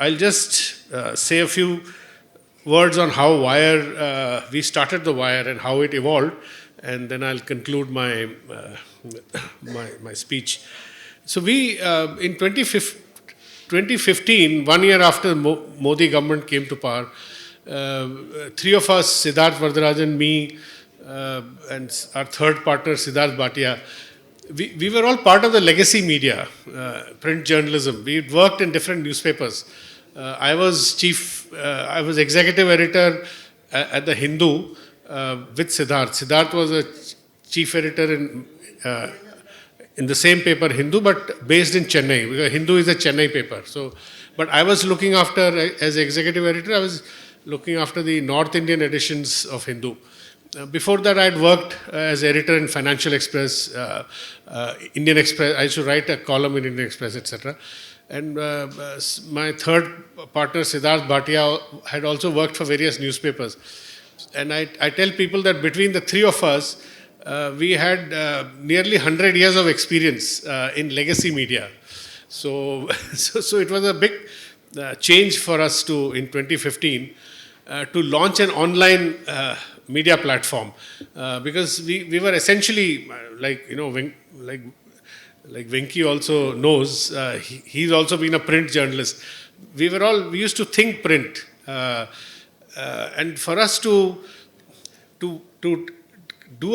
I'll just say a few words on how Wire, we started the Wire and how it evolved, and then I'll conclude my my speech. So we, in 2015, 1 year after Modi government came to power, three of us, Siddharth Vardarajan, me, and our third partner, Siddharth Bhatia, we were all part of the legacy media, print journalism. We worked in different newspapers. I was executive editor at the Hindu with Siddharth. Siddharth was a chief editor in the same paper, Hindu, but based in Chennai, because Hindu is a Chennai paper. So, but I was looking after, as executive editor, I was looking after the North Indian editions of Hindu. Before that, I had worked as editor in Financial Express, Indian Express. I used to write a column in Indian Express, etc. And my third partner, Siddharth Bhatia, had also worked for various newspapers. And I tell people that between the three of us, we had nearly 100 years of experience in legacy media. So it was a big change for us in 2015, to launch an online media platform, because we were essentially like Venki also knows, he's also been a print journalist. We used to think print, and for us to do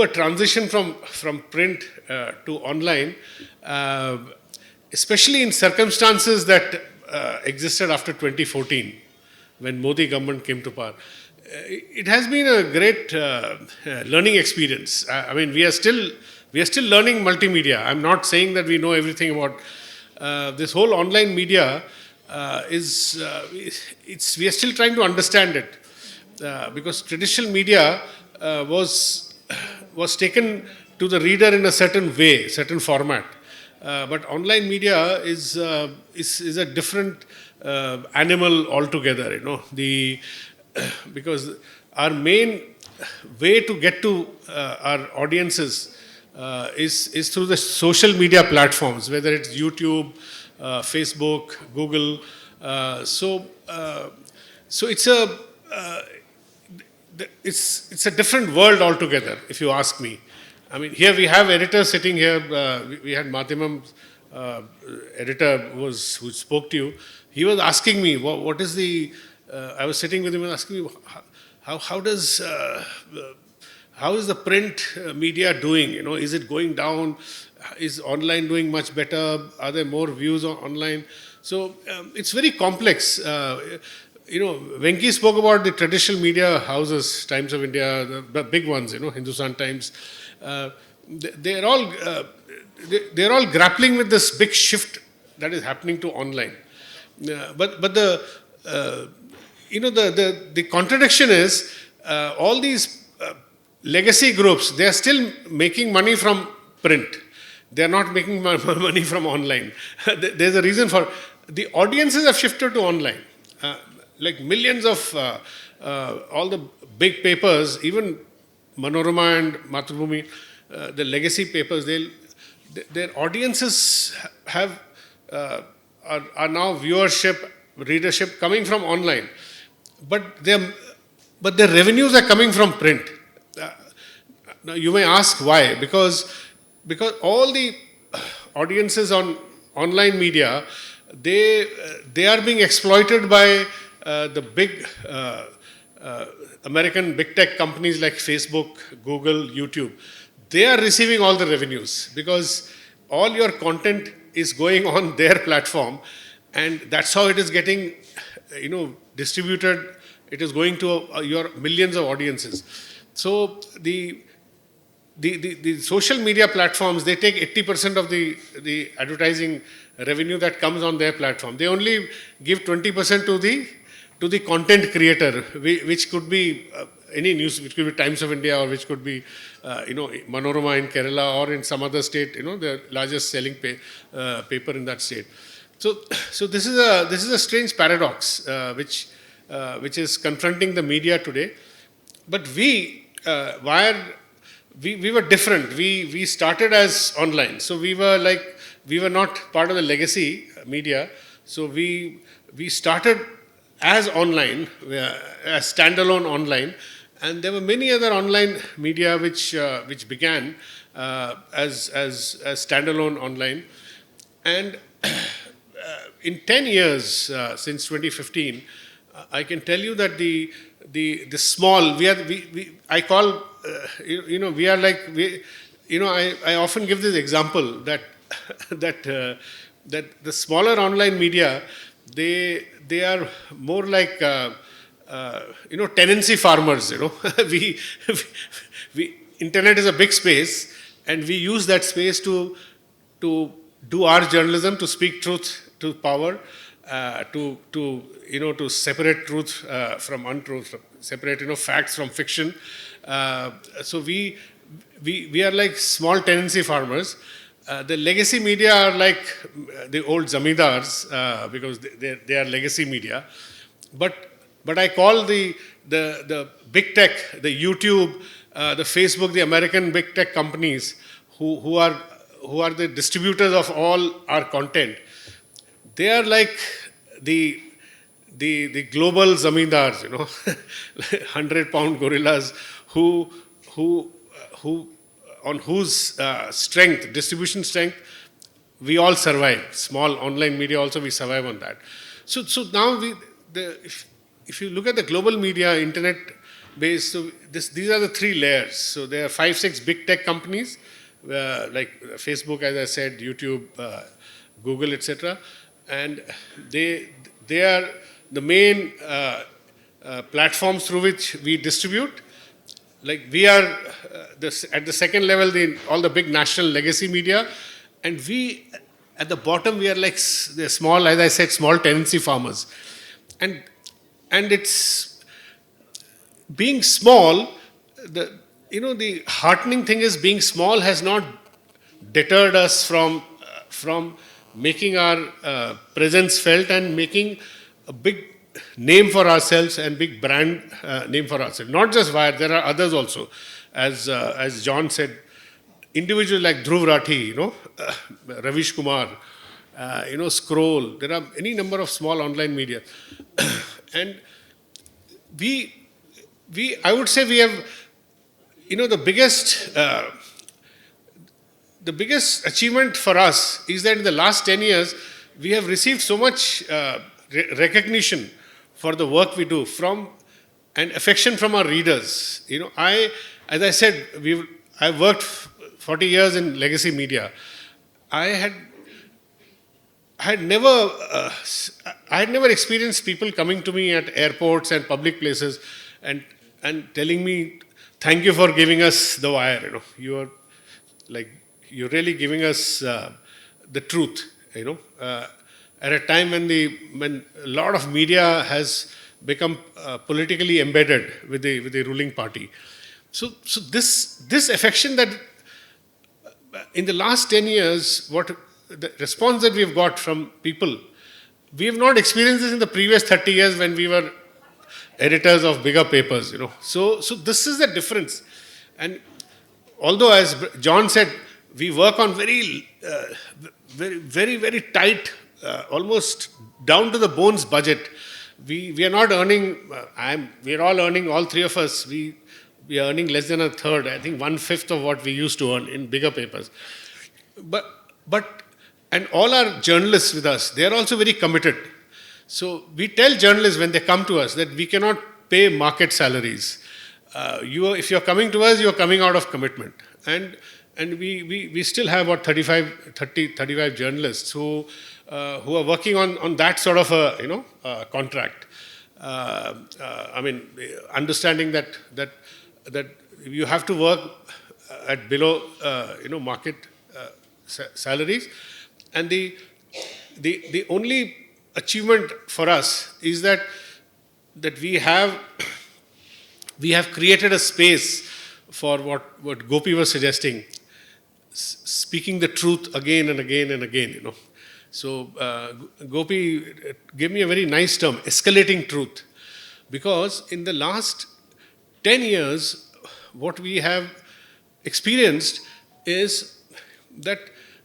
a transition from print to online, especially in circumstances that existed after 2014, when Modi government came to power. It has been a great learning experience. I mean, we are still learning multimedia. I'm not saying that we know everything about this whole online media. We are still trying to understand it, because traditional media was taken to the reader in a certain way, certain format. But online media is a different animal altogether, because our main way to get to our audiences is through the social media platforms, whether it's YouTube, Facebook, Google. So it's a different world altogether, if you ask me. I mean, here we have editors sitting here. We had Madhyamam's editor who spoke to you. He was asking me, what is the... I was sitting with him and asking me, how is the print media doing? Is it going down? Is online doing much better? Are there more views online? So it's very complex. Venki spoke about the traditional media houses, Times of India, the big ones, Hindustan Times. They're all grappling with this big shift that is happening to online. But the contradiction is, all these legacy groups, they are still making money from print. They are not making money from online. There's a reason for... The audiences have shifted to online. Like millions of all the big papers, even Manorama and Mathrubhumi, the legacy papers, their audiences are now readership coming from online. But their revenues are coming from print. Now you may ask why. Because all the audiences on online media, they are being exploited by the big American big tech companies like Facebook, Google, YouTube. They are receiving all the revenues because all your content is going on their platform, and that's how it is getting, distributed. It is going to your millions of audiences. So the social media platforms, they take 80% of the advertising revenue that comes on their platform. They only give 20% to the content creator, which could be any news, which could be Times of India, or which could be Manorama in Kerala, or in some other state, the largest selling paper in that state. So this is a strange paradox which is confronting the media today. But we were different. We started as online, so we were not part of the legacy media. So we we started as online, as standalone online, and there were many other online media which began as standalone online. And in 10 years since 2015, I can tell you that the small, I call, we are like, I often give this example that that the smaller online media, they are more like tenancy farmers. we, internet is a big space, and we use that space to do our journalism, to speak truth to power, to separate truth from untruth, separate facts from fiction. So we are like small tenancy farmers. The legacy media are like the old zamindars because they are legacy media. But I call the big tech, the YouTube, the Facebook, the American big tech companies who are the distributors of all our content. They are like the global zamindars, 100-pound gorillas who on whose strength, distribution strength, we all survive. Small online media also, we survive on that. So now if you look at the global media, internet based, so these are the three layers. So there are 5-6 big tech companies like Facebook, as I said, YouTube, Google, etc. And they are the main platforms through which we distribute. Like we are at the second level, all the big national legacy media, and we at the bottom, we are like the small, as I said, small tenancy farmers. And it's being small. The heartening thing is, being small has not deterred us from making our presence felt and making a big name for ourselves and big brand name for ourselves. Not just Wire, there are others also. As John said, individuals like Dhruv Rathi, Ravish Kumar, Scroll. There are any number of small online media, and I would say we have, the biggest achievement for us is that in the last 10 years we have received so much recognition for the work we do and affection from our readers. As I said, I worked 40 years in legacy media. I had never experienced people coming to me at airports and public places and telling me, "Thank you for giving us the Wire." You're really giving us the truth. At a time when a lot of media has become politically embedded with the ruling party. So this affection that in the last 10 years, the response that we've got from people, we have not experienced this in the previous 30 years when we were editors of bigger papers. So this is the difference. And although, as John said, we work on very, very tight, almost down to the bones budget. We are not earning. We are all earning. All three of us. We are earning less than a third. I think 1/5 of what we used to earn in bigger papers. And all our journalists with us, they are also very committed. So we tell journalists when they come to us that we cannot pay market salaries. If you're coming to us, you're coming out of commitment. And we still have 35 journalists who are working on that sort of a contract. Understanding that you have to work at below market salaries, and the only achievement for us is that we have created a space for what Gopi was suggesting, speaking the truth again and again and again. So Gopi gave me a very nice term, escalating truth, because in the last 10 years, what we have experienced is that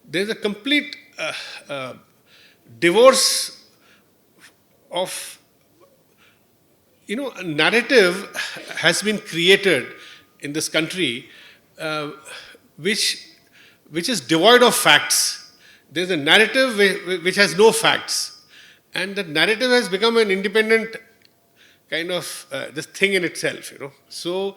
there's a complete divorce of, a narrative has been created in this country, uh, which is devoid of facts. There's a narrative which has no facts, and the narrative has become an independent kind of this thing in itself. So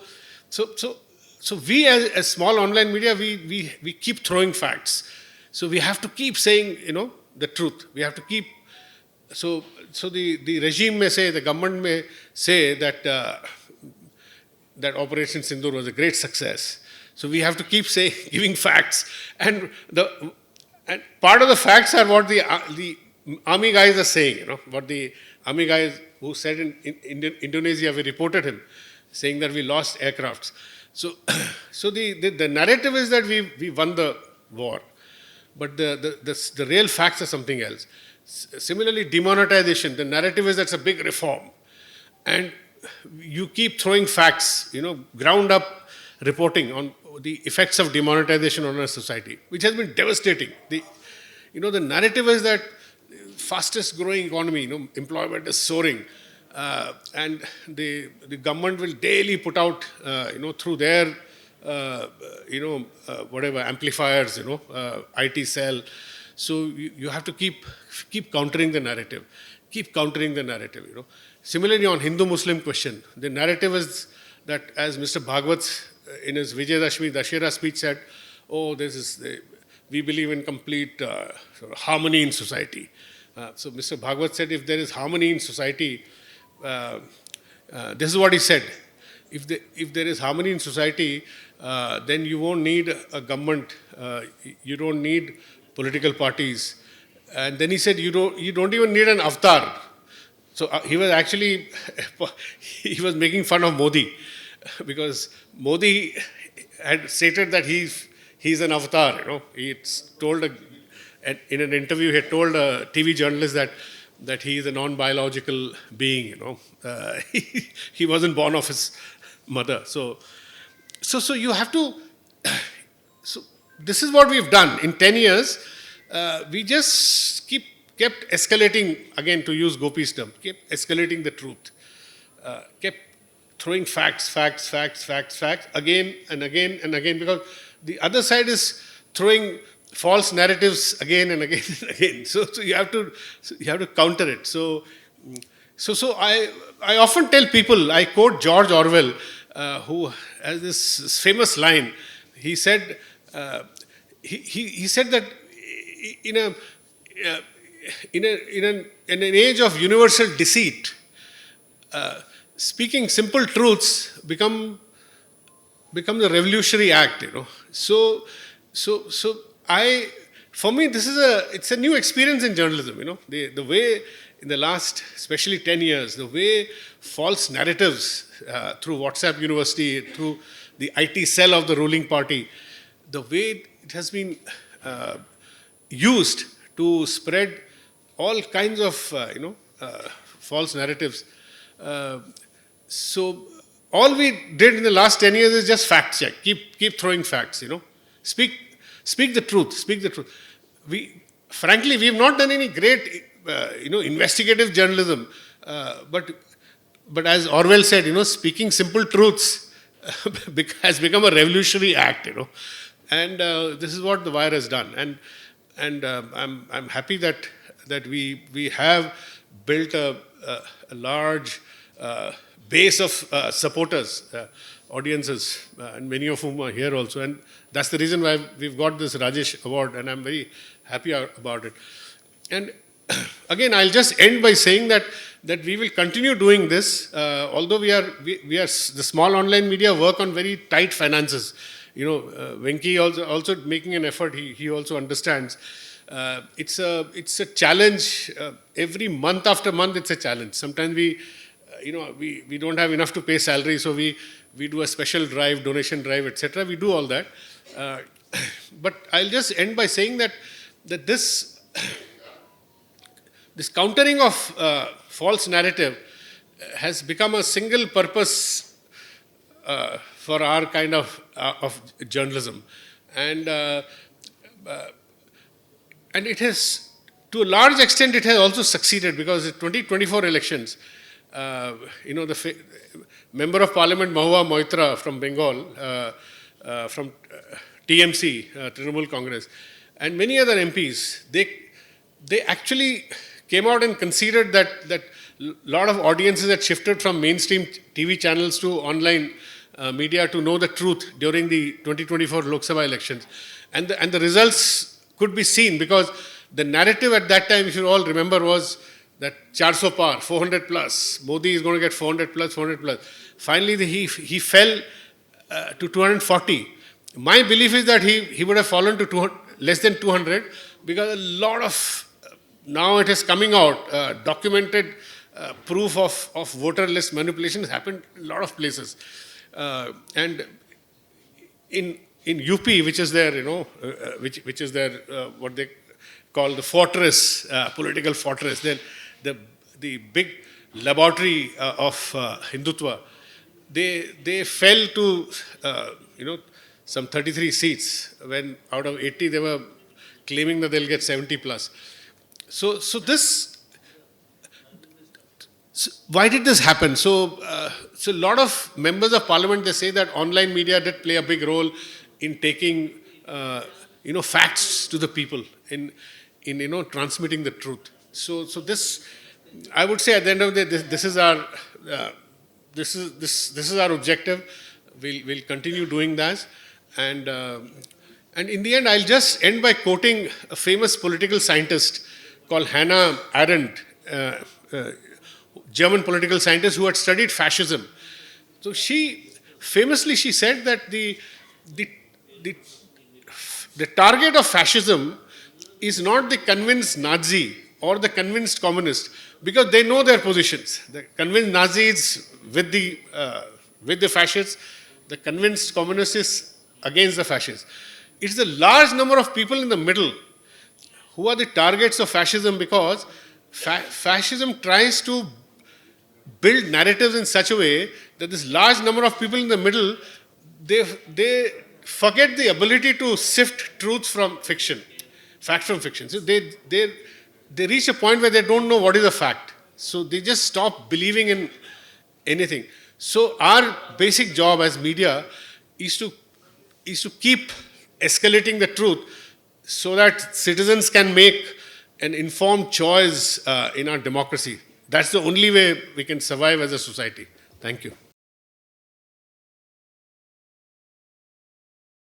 we as small online media, we keep throwing facts. So we have to keep saying, the truth. We have to keep. So the regime may say, the government may say that that Operation Sindoor was a great success. So we have to keep giving facts, and part of the facts are what the army guys are saying. What the army guys who said in Indonesia, we reported him saying that we lost aircrafts. So, so the narrative is that we won the war, but the real facts are something else. Similarly, demonetization, the narrative is that's a big reform, and you keep throwing facts, ground up reporting on the effects of demonetization on our society, which has been devastating. The narrative is that fastest growing economy, employment is soaring, and the government will daily put out, through their, whatever amplifiers, IT cell. So you have to keep countering the narrative, Similarly, on Hindu-Muslim question, the narrative is that, as Mr. Bhagwat in his Vijayadashmi Dashera speech said, we believe in complete sort of harmony in society. So Mr. Bhagwat said, if there is harmony in society, this is what he said. If there is harmony in society, then you won't need a government. You don't need political parties. And then he said, you don't even need an avatar. So he was actually he was making fun of Modi, because Modi had stated that he's an avatar. He told in an interview, he had told a TV journalist that he is a non-biological being. He wasn't born of his mother. So you have to. So this is what we've done in 10 years. We just kept escalating, again, to use Gopi's term, kept escalating the truth, kept throwing facts again and again and again, because the other side is throwing false narratives again and again and again. So you have to counter it. So I often tell people, I quote George Orwell, who has this famous line. He said he said that in an age of universal deceit, speaking simple truths become the revolutionary act. So for me, it's a new experience in journalism. The way in the last, especially 10 years, the way false narratives through WhatsApp University, through the IT cell of the ruling party, the way it has been used to spread all kinds of false narratives. So all we did in the last 10 years is just fact check. Keep throwing facts. Speak the truth. Frankly, we have not done any great investigative journalism. But as Orwell said, speaking simple truths has become a revolutionary act. And this is what the wire has done. And I'm happy that we have built a large base of supporters, audiences, and many of whom are here also. And that's the reason why we've got this Rajesh Award, and I'm very happy about it. And again, I'll just end by saying that we will continue doing this, although we are the small online media work on very tight finances. Venki also making an effort. He also understands. It's a challenge. Every month after month, it's a challenge. Sometimes we don't have enough to pay salary, so we do a special drive, donation drive, etc. We do all that. But I'll just end by saying that this countering of false narrative has become a single purpose for our kind of journalism, and it has to a large extent, it has also succeeded because the 2024 elections, the member of parliament Mahua Moitra from Bengal, from TMC, Trinamool Congress, and many other MPs, they actually came out and conceded that a lot of audiences had shifted from mainstream TV channels to online media to know the truth during the 2024 Lok Sabha elections. And the results could be seen because the narrative at that time, if you all remember, was that 400 par, 400 plus, Modi is going to get 400 plus, 400 plus. Finally, he fell to 240. My belief is that he would have fallen to less than 200 because a lot of, now it is coming out, documented proof of voter list manipulation has happened in a lot of places. And in UP, which is their, which is their, what they call the fortress, political fortress, the big laboratory of Hindutva, they fell to, some 33 seats when out of 80 they were claiming that they'll get 70 plus. So why did this happen? So a lot of members of parliament, they say that online media did play a big role in taking, facts to the people, in transmitting the truth. So this, I would say, at the end of the day, this is our objective. We'll continue doing that, and in the end, I'll just end by quoting a famous political scientist called Hannah Arendt, German political scientist who had studied fascism. So she said that the target of fascism is not the convinced Nazi or the convinced communist, because they know their positions. The convinced Nazi is with the fascists, the convinced communist is against the fascists. It's the large number of people in the middle who are the targets of fascism, because fascism tries to build narratives in such a way that this large number of people in the middle, they forget the ability to sift truth from fiction, fact from fiction. So they reach a point where they don't know what is a fact. So they just stop believing in anything. So our basic job as media is to keep escalating the truth so that citizens can make an informed choice in our democracy. That's the only way we can survive as a society. Thank you.